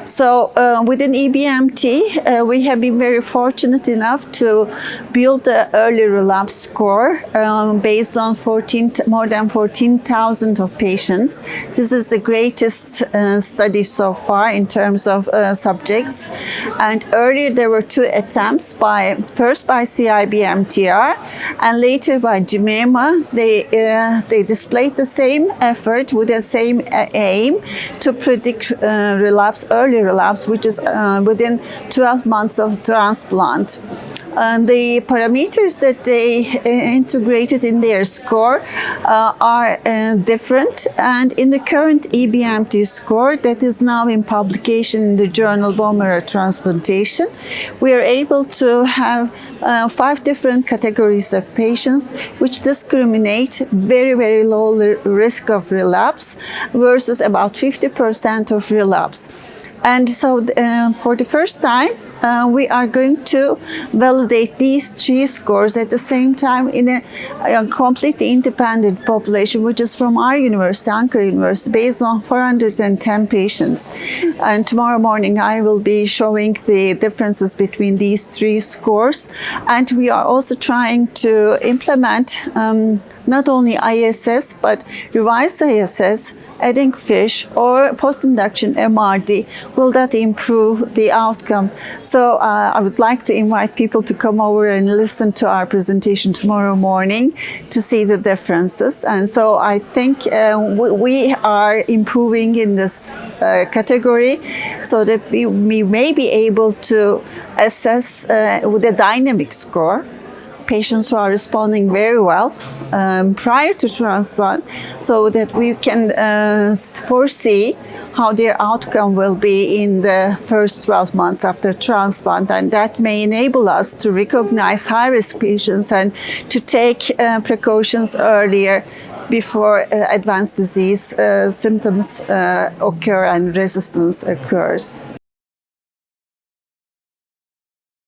So within EBMT, we have been very fortunate enough to build the early relapse score based on more than 14,000 of patients. This is the greatest study so far in terms of subjects. And earlier there were two attempts, first by CIBMTR and later by GIMEMA. They displayed the same effort with the same aim to predict early relapse, which is within 12 months of transplant. The parameters that they integrated in their score are different, and in the current EBMT score that is now in publication in the journal Blood and Marrow Transplantation, we are able to have 5 different categories of patients which discriminate very, very low risk of relapse versus about 50% of relapse. And so for the first time, we are going to validate these 3 scores at the same time in a completely independent population, which is from our university, Ankara University, based on 410 patients. And tomorrow morning, I will be showing the differences between these 3 scores. And we are also trying to implement not only ISS, but revised ISS, adding FISH or post-induction MRD. Will that improve the outcome? So I would like to invite people to come over and listen to our presentation tomorrow morning to see the differences. And so I think we are improving in this category so that we may be able to assess with a dynamic score patients who are responding very well prior to transplant, so that we can foresee how their outcome will be in the first 12 months after transplant. And that may enable us to recognize high-risk patients and to take precautions earlier before advanced disease symptoms occur and resistance occurs.